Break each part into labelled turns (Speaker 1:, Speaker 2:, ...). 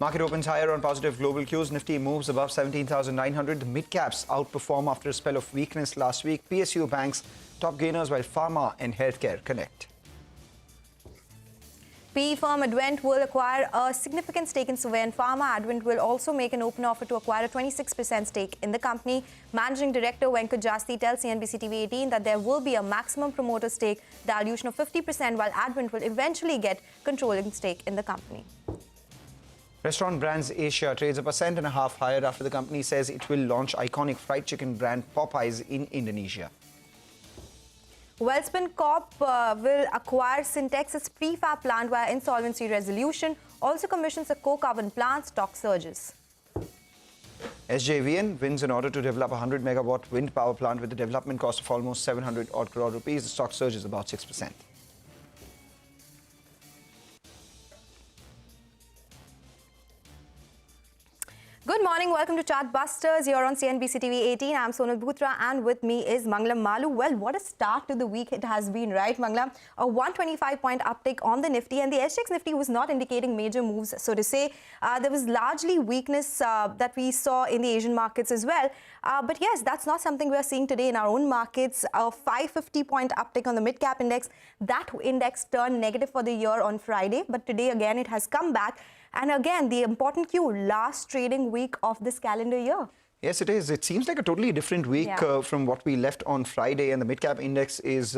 Speaker 1: Market opens higher on positive global cues. Nifty moves above 17,900. The mid-caps outperform after a spell of weakness last week. PSU banks top gainers while pharma and healthcare connect.
Speaker 2: PE firm Advent will acquire a significant stake in Suven Pharma. Advent will also make an open offer to acquire a 26% stake in the company. Managing Director Venkat Jasti tells CNBC-TV18 that there will be a maximum promoter stake dilution of 50%, while Advent will eventually get controlling stake in the company.
Speaker 1: Restaurant Brands Asia trades 1.5% higher after the company says it will launch iconic fried chicken brand Popeyes in Indonesia.
Speaker 2: Wellspun Corp will acquire Sensex's prefab plant via insolvency resolution. Also commissions a coke oven plant. Stock surges.
Speaker 1: SJVN wins an order to develop a 100 megawatt wind power plant with a development cost of almost 700 odd crore rupees. The stock surges about 6%.
Speaker 2: Good morning, welcome to Chartbusters. You're on CNBC-TV18. I'm Sonal Bhutra and with me is Mangalam Malu. Well, what a start to the week it has been, right, Mangalam? A 125-point uptick on the Nifty, and the SGX Nifty was not indicating major moves, so to say. There was largely weakness that we saw in the Asian markets as well. But yes, that's not something we are seeing today in our own markets. A 550-point uptick on the mid-cap index. That index turned negative for the year on Friday, but today again it has come back. And again, the important cue, last trading week of this calendar year.
Speaker 1: Yes, it is. It seems like a totally different week from what we left on Friday, and the mid-cap index is,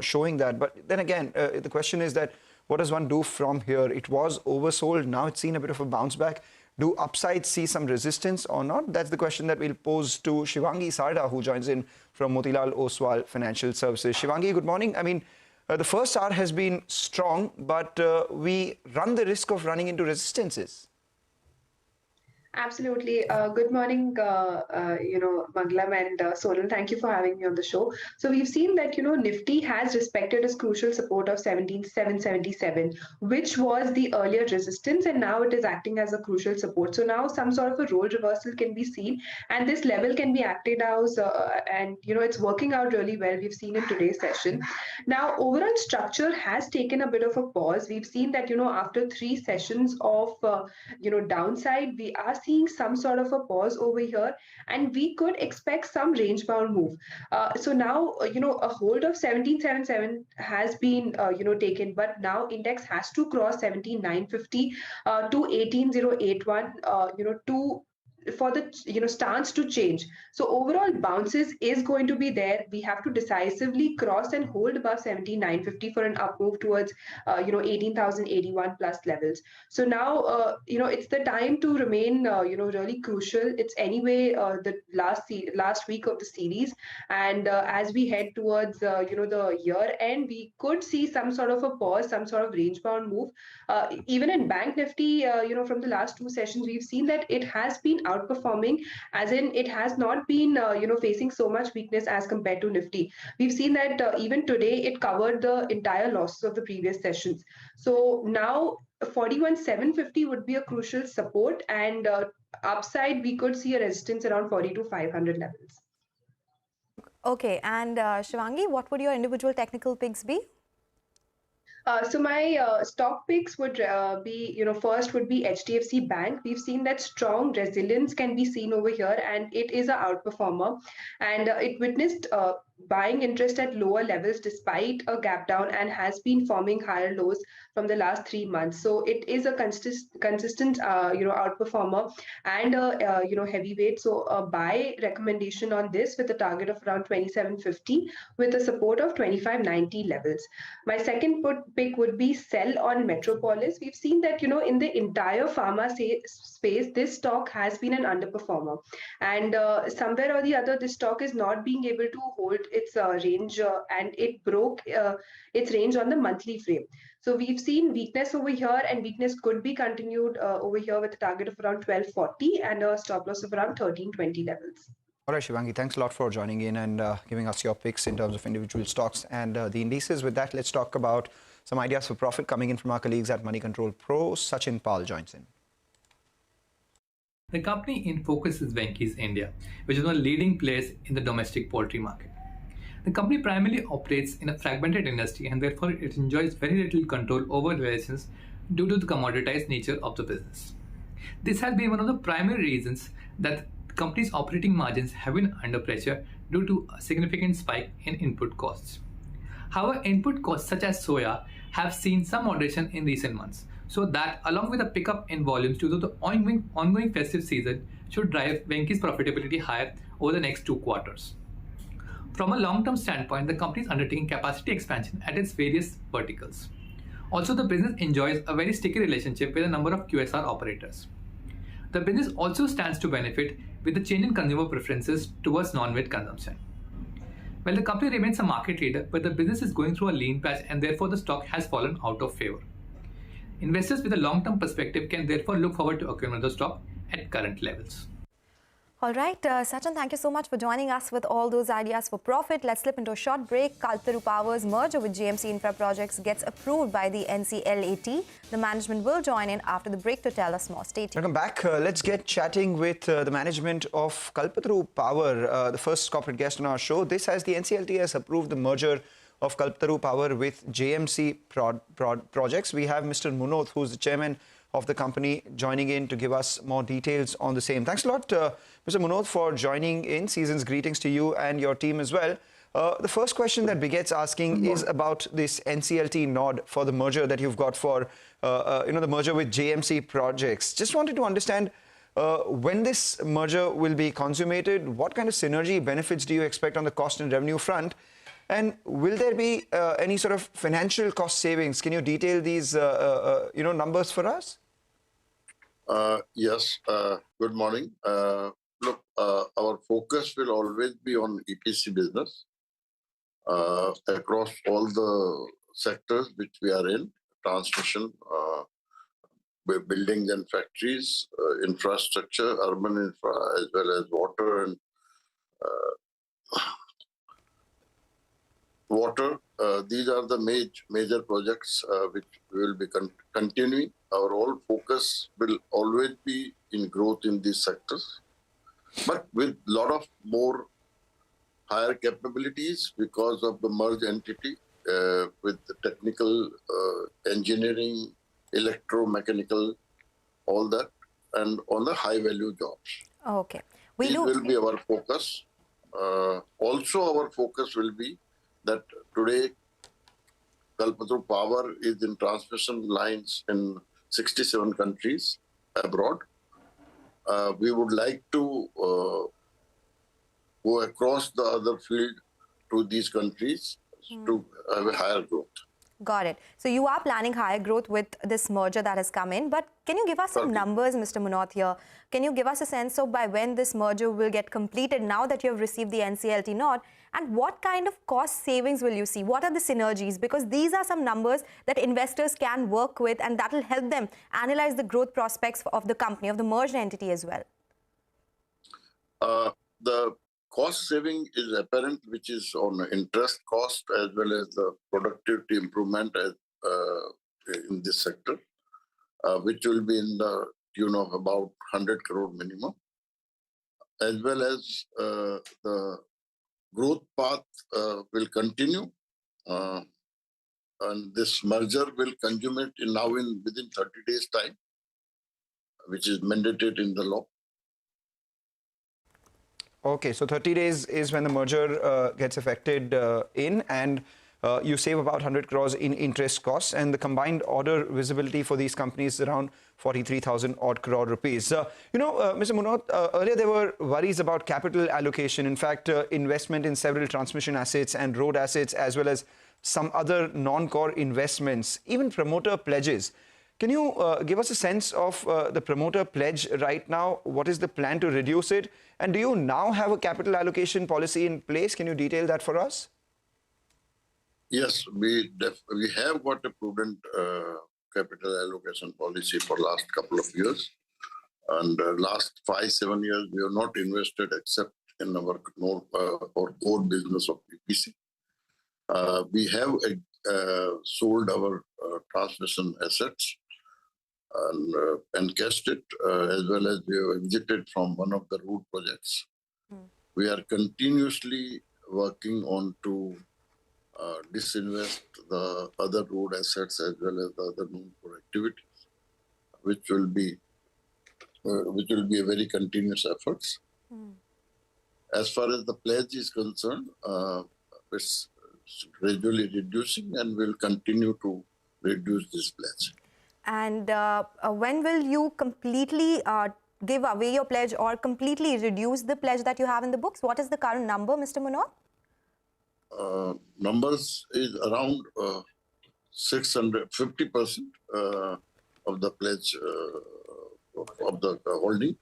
Speaker 1: showing that. But then again, the question is that what does one do from here? It was oversold. Now it's seen a bit of a bounce back. Do upsides see some resistance or not? That's the question that we'll pose to Shivangi Sarda, who joins in from Motilal Oswal Financial Services. Shivangi, good morning. I mean, the first hour has been strong, but we run the risk of running into resistances.
Speaker 3: Absolutely. Good morning, Mangalam and Sonal. Thank you for having me on the show. So we've seen that, Nifty has respected its crucial support of 17,777, which was the earlier resistance, and now it is acting as a crucial support. So now some sort of a role reversal can be seen, and this level can be acted as, and, it's working out really well. We've seen in today's session. Now, overall structure has taken a bit of a pause. We've seen that, after 3 sessions of, downside, we are seeing some sort of a pause over here, and we could expect some range bound move. So now, a hold of 1777 has been, taken, but now index has to cross 17950 to 18081, for the stance to change. So overall bounces is going to be there. We have to decisively cross and hold above 17950 for an up move towards 18,081 plus levels. So now it's the time to remain really crucial. It's anyway the last week of the series, and as we head towards the year end, we could see some sort of a pause, some sort of range bound move. Even in Bank Nifty, from the last 2 sessions, we've seen that it has been outperforming, as in it has not been facing so much weakness as compared to Nifty. We've seen that even today it covered the entire losses of the previous sessions. So now 41,750 would be a crucial support, and upside we could see a resistance around 42,500 levels.
Speaker 2: Okay, and Shivangi, what would your individual technical picks be?
Speaker 3: So my stock picks would be, first would be HDFC Bank. We've seen that strong resilience can be seen over here, and it is an outperformer, and it witnessed buying interest at lower levels despite a gap down, and has been forming higher lows from the last 3 months. So it is a consistent outperformer and a heavyweight. So a buy recommendation on this with a target of around 2750 with a support of 2590 levels. My second pick would be sell on Metropolis. We've seen that in the entire pharma space, this stock has been an underperformer, and somewhere or the other this stock is not being able to hold its range, and it broke its range on the monthly frame. So we've seen weakness over here, and weakness could be continued over here with a target of around 1240 and a stop loss of around 1320 levels.
Speaker 1: All right, Shivangi, thanks a lot for joining in and giving us your picks in terms of individual stocks and the indices. With that, let's talk about some ideas for profit coming in from our colleagues at Money Control Pro. Sachin Pal joins in.
Speaker 4: The company in focus is Venky's India, which is one of the leading players in the domestic poultry market. The company primarily operates in a fragmented industry, and therefore it enjoys very little control over variations due to the commoditized nature of the business. This has been one of the primary reasons that the company's operating margins have been under pressure due to a significant spike in input costs. However, input costs such as soya have seen some moderation in recent months, so that along with a pickup in volumes due to the ongoing festive season should drive Venky's profitability higher over the next 2 quarters. From a long-term standpoint, the company is undertaking capacity expansion at its various verticals. Also, the business enjoys a very sticky relationship with a number of QSR operators. The business also stands to benefit with the change in consumer preferences towards non-veg consumption. Well, the company remains a market leader, but the business is going through a lean patch and therefore the stock has fallen out of favor. Investors with a long-term perspective can therefore look forward to acquiring the stock at current levels.
Speaker 2: All right, Sachin, thank you so much for joining us with all those ideas for profit. Let's slip into a short break. Kalpataru Power's merger with JMC Infra Projects gets approved by the NCLAT. The management will join in after the break to tell us more. Stay tuned.
Speaker 1: Welcome back. Let's get chatting with the management of Kalpataru Power, the first corporate guest on our show. This has the NCLT has approved the merger of Kalpataru Power with JMC Projects. We have Mr. Munot, who's the chairman of the company, joining in to give us more details on the same. Thanks a lot, Mr. Munot, for joining in. Season's greetings to you and your team as well. The first question that begets asking is about this NCLT nod for the merger that you've got for, the merger with JMC Projects. Just wanted to understand when this merger will be consummated, what kind of synergy benefits do you expect on the cost and revenue front? And will there be any sort of financial cost savings? Can you detail these, numbers for us?
Speaker 5: Yes. Good morning. Look, our focus will always be on EPC business across all the sectors which we are in: transmission, buildings and factories, infrastructure, urban infra, as well as water and water. These are the major projects which we will be continuing. Our whole focus will always be in growth in these sectors, but with a lot of more higher capabilities because of the merged entity with the technical, engineering, electromechanical, all that, and on the high value jobs.
Speaker 2: Okay.
Speaker 5: This will be our focus. Also, our focus will be that today Kalpataru Power is in transmission lines in 67 countries abroad. We would like to go across the other field to these countries to have a higher growth.
Speaker 2: Got it. So you are planning higher growth with this merger that has come in, but can you give us some numbers, Mr. Munot here? Can you give us a sense of by when this merger will get completed now that you have received the NCLT nod? And what kind of cost savings will you see? What are the synergies? Because these are some numbers that investors can work with and that will help them analyze the growth prospects of the company, of the merged entity as well.
Speaker 5: The cost saving is apparent, which is on interest cost as well as the productivity improvement in this sector, which will be in the tune of about 100 crore minimum, as well as the growth path will continue, and this merger will consummate within 30 days' time, which is mandated in the law.
Speaker 1: Okay, so 30 days is when the merger gets effected and you save about 100 crores in interest costs, and the combined order visibility for these companies is around 43,000 odd crore rupees. Mr. Munot, earlier there were worries about capital allocation. In fact, investment in several transmission assets and road assets, as well as some other non-core investments, even promoter pledges. Can you give us a sense of the promoter pledge right now? What is the plan to reduce it? And do you now have a capital allocation policy in place? Can you detail that for us?
Speaker 5: Yes, we have got a prudent capital allocation policy for last couple of years. And last 5-7 years, we have not invested except in our core business of EPC. We have sold our transmission assets and cashed it, as well as we have exited from one of the road projects. We are continuously working on to disinvest the other road assets as well as the other non-core activities, which will be which will be a very continuous efforts. As far as the pledge is concerned, it's gradually reducing and will continue to reduce this pledge.
Speaker 2: And when will you completely give away your pledge or completely reduce the pledge that you have in the books? What is the current number, Mr. Munot?
Speaker 5: Numbers is around 650% of the pledge of the holding.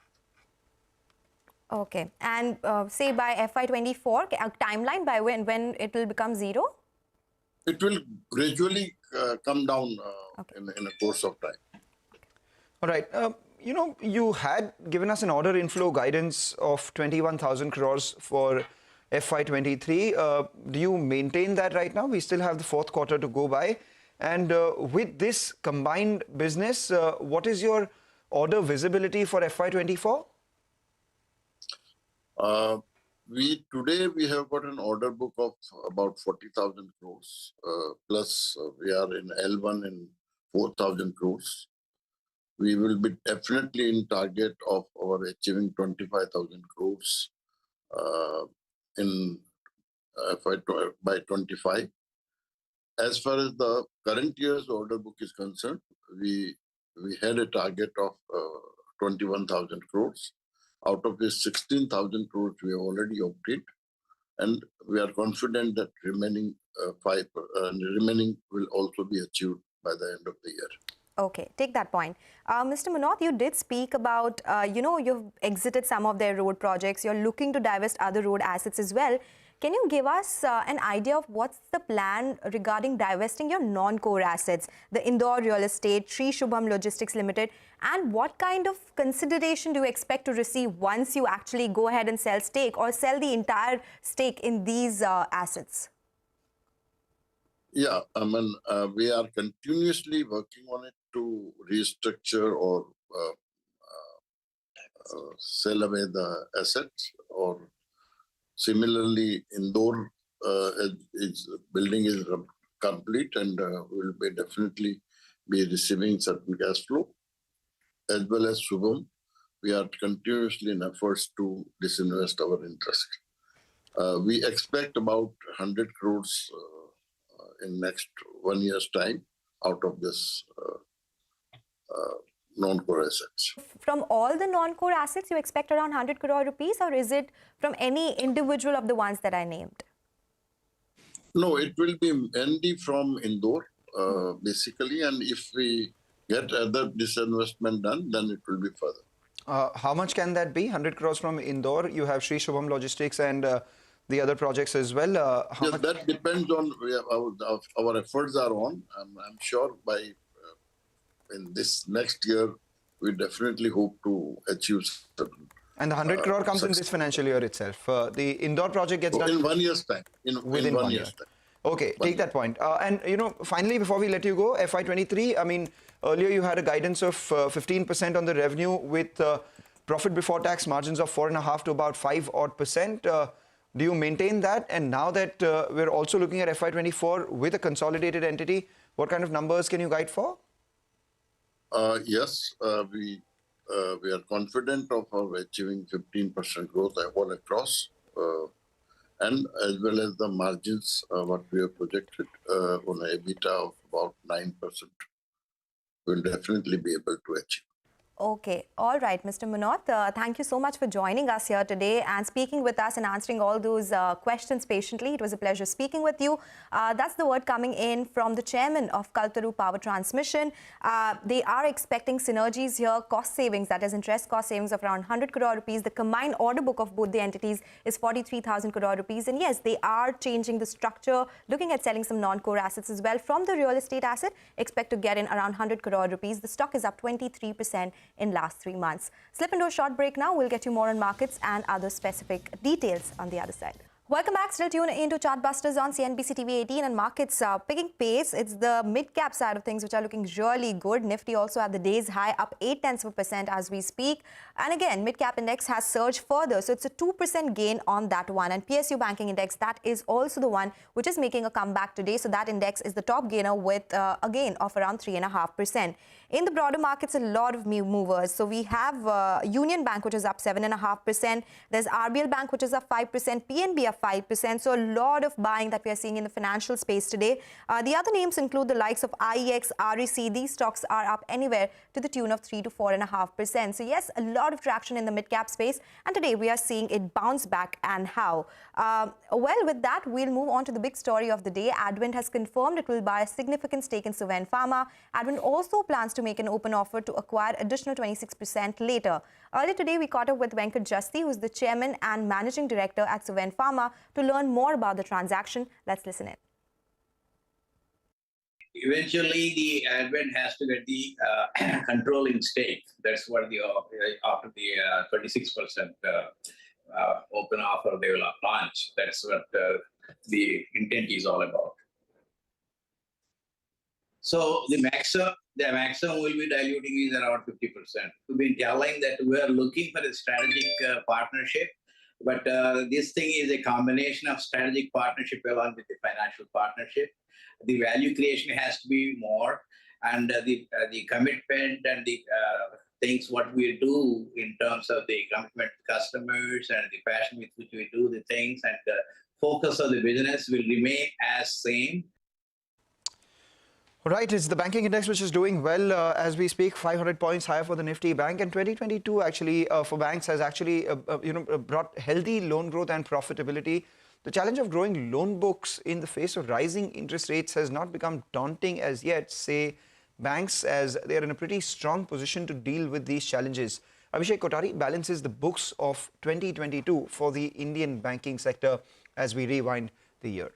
Speaker 2: Okay. And say by FY24, a timeline by when it will become zero?
Speaker 5: It will gradually come down in a course of time.
Speaker 1: All right. You know, you had given us an order inflow guidance of 21,000 crores for FY23. Do you maintain that right now? We still have the fourth quarter to go by. And with this combined business, what is your order visibility for FY24?
Speaker 5: Today we have got an order book of about 40,000 crores, plus we are in L1 in 4,000 crores. We will be definitely in target of our achieving 25,000 crores in by 25. As far as the current year's order book is concerned, we had a target of 21,000 crores. Out of this 16,000 crores we have already obtained, and we are confident that remaining remaining will also be achieved by the end of the year.
Speaker 2: Okay, take that point. Mr. Munot, you did speak about, you've exited some of their road projects. You're looking to divest other road assets as well. Can you give us an idea of what's the plan regarding divesting your non-core assets, the Indore real estate, Sri Shubham Logistics Limited, and what kind of consideration do you expect to receive once you actually go ahead and sell stake or sell the entire stake in these assets?
Speaker 5: Yeah, I mean, we are continuously working on it to restructure or sell away the assets. Or similarly, Indore its building is complete and will be definitely be receiving certain cash flow. As well as Shubham, we are continuously in efforts to disinvest our interest. We expect about 100 crores in next 1 year's time out of this non-core assets.
Speaker 2: From all the non-core assets, you expect around 100 crore rupees, or is it from any individual of the ones that I named?
Speaker 5: No, it will be mainly from Indore, basically, and if we get other disinvestment done, then it will be further.
Speaker 1: How much can that be? 100 crores from Indore. You have Sri Shubham Logistics and the other projects as well.
Speaker 5: Yes, that depends on our efforts are on. I'm sure by in this next year, we definitely hope to achieve certain.
Speaker 1: And the 100 crore comes in this financial year itself. The Indore project gets done
Speaker 5: in 1 year's time.
Speaker 1: Within 1 year. Okay, take that point. And finally, before we let you go, FY23, I mean, earlier you had a guidance of 15% on the revenue with profit before tax margins of 4.5 to about 5 odd percent. Do you maintain that? And now that we're also looking at FY24 with a consolidated entity, what kind of numbers can you guide for?
Speaker 5: Yes, we are confident of achieving 15% growth all across, and as well as the margins, what we have projected on an EBITDA of about 9%, we'll definitely be able to achieve.
Speaker 2: Okay. All right, Mr. Munot, thank you so much for joining us here today and speaking with us and answering all those questions patiently. It was a pleasure speaking with you. That's the word coming in from the chairman of Kaltaru Power Transmission. They are expecting synergies here, cost savings, that is interest cost savings of around 100 crore rupees. The combined order book of both the entities is 43,000 crore rupees. And yes, they are changing the structure, looking at selling some non-core assets as well. From the real estate asset, expect to get in around 100 crore rupees. The stock is up 23% in last 3 months. Slip into a short break now. We'll get you more on markets and other specific details on the other side. Welcome back. Still tuned into Chartbusters on CNBC-TV18 and markets picking pace. It's the mid-cap side of things which are looking really good. Nifty also at the day's high, up 0.8% as we speak. And again, mid-cap index has surged further. So it's a 2% gain on that one. And PSU banking index, that is also the one which is making a comeback today. So that index is the top gainer with a gain of around 3.5%. In the broader markets, a lot of movers. So we have Union Bank, which is up 7.5%. There's RBL Bank, which is up 5%. PNB up 5%. So a lot of buying that we are seeing in the financial space today. The other names include the likes of IEX, REC. These stocks are up anywhere to the tune of 3 to 4.5%. So yes, a lot of traction in the mid-cap space. And today we are seeing it bounce back, and how. Well, with that, we'll move on to the big story of the day. Advent has confirmed it will buy a significant stake in Suven Pharma. Advent also plans to make an open offer to acquire additional 26% later. Earlier today, we caught up with Venkat Jasti, who's the chairman and managing director at Suven Pharma, to learn more about the transaction. Let's listen in.
Speaker 6: Eventually, the Advent has to get the controlling stake. That's what the after the 26% open offer they will launch. That's what the intent is all about. So the maximum will be diluting is around 50%. We've been telling that we are looking for a strategic partnership, but this thing is a combination of strategic partnership along with the financial partnership. The value creation has to be more, and the commitment and the things what we do in terms of the commitment to customers and the passion with which we do the things and the focus of the business will remain as same.
Speaker 1: Right, it's the banking index which is doing well as we speak, 500 points higher for the Nifty Bank, and 2022 actually for banks has actually brought healthy loan growth and profitability. The challenge of growing loan books in the face of rising interest rates has not become daunting as yet, say banks, as they are in a pretty strong position to deal with these challenges. Abhishek Kothari balances the books of 2022 for the Indian banking sector as we rewind the year.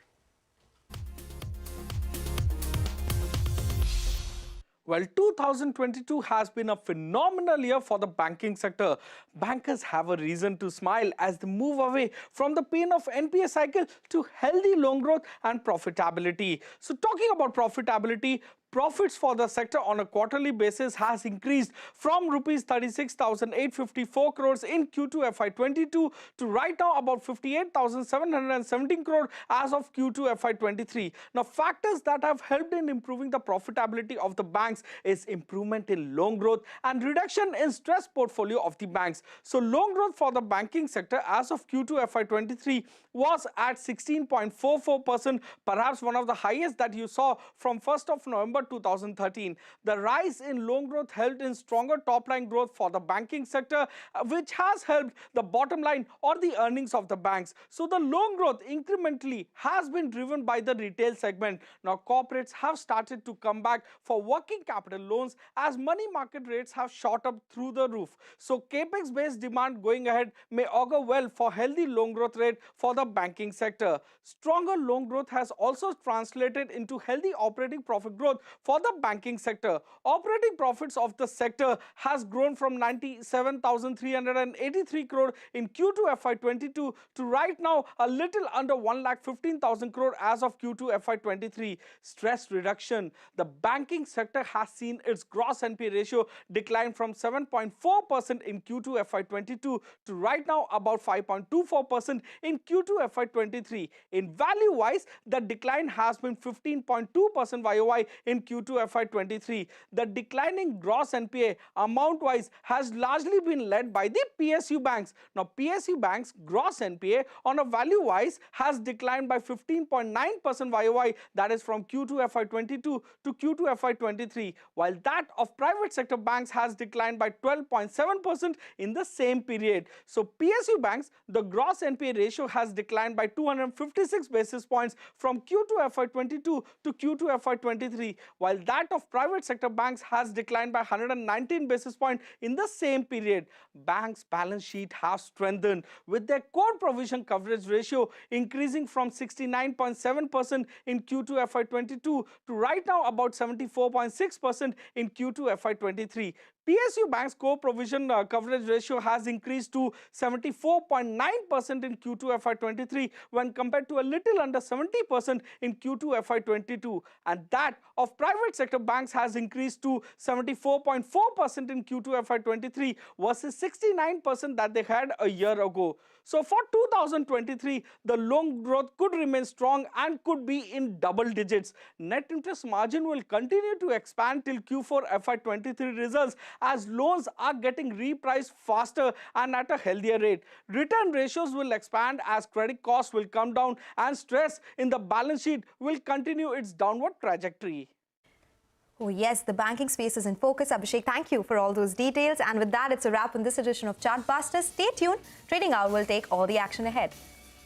Speaker 7: Well, 2022 has been a phenomenal year for the banking sector. Bankers have a reason to smile as they move away from the pain of NPA cycle to healthy loan growth and profitability. So talking about profitability, profits for the sector on a quarterly basis has increased from rupees 36,854 crores in Q2 FY22 to right now about 58,717 crore as of Q2 FY23. Now, factors that have helped in improving the profitability of the banks is improvement in loan growth and reduction in stress portfolio of the banks. So loan growth for the banking sector as of Q2 FY23 was at 16.44%, perhaps one of the highest that you saw from 1st of November 2013. The rise in loan growth helped in stronger top-line growth for the banking sector, which has helped the bottom line or the earnings of the banks. So the loan growth incrementally has been driven by the retail segment. Now corporates have started to come back for working capital loans as money market rates have shot up through the roof. So capex-based demand going ahead may augur well for healthy loan growth rate for the banking sector. Stronger loan growth has also translated into healthy operating profit growth for the banking sector. Operating profits of the sector has grown from 97,383 crore in Q2 FY22 to right now a little under 1,15,000 crore as of Q2 FY23. Stress reduction. The banking sector has seen its gross NPA ratio decline from 7.4% in Q2 FY22 to right now about 5.24% in Q2 FY23. In value-wise, the decline has been 15.2% YOY in Q2 FY23. The declining gross NPA amount-wise has largely been led by the PSU banks. Now, PSU banks' gross NPA on a value-wise has declined by 15.9% YOY, that is from Q2 FY22 to Q2 FY23, while that of private sector banks has declined by 12.7% in the same period. So, PSU banks, the gross NPA ratio has declined by 256 basis points from Q2 FY22 to Q2 FY23, while that of private sector banks has declined by 119 basis points in the same period. Banks' balance sheet has strengthened with their core provision coverage ratio increasing from 69.7% in Q2 FY22 to right now about 74.6% in Q2 FY23. PSU Bank's core provision coverage ratio has increased to 74.9% in Q2 FY23 when compared to a little under 70% in Q2 FY22. And that of private sector banks has increased to 74.4% in Q2 FY23 versus 69% that they had a year ago. So for 2023, the loan growth could remain strong and could be in double digits. Net interest margin will continue to expand till Q4 FY23 results as loans are getting repriced faster and at a healthier rate. Return ratios will expand as credit costs will come down and stress in the balance sheet will continue its downward trajectory.
Speaker 2: Oh yes, the banking space is in focus. Abhishek, thank you for all those details. And with that, it's a wrap on this edition of Chartbusters. Stay tuned. Trading Hour will take all the action ahead.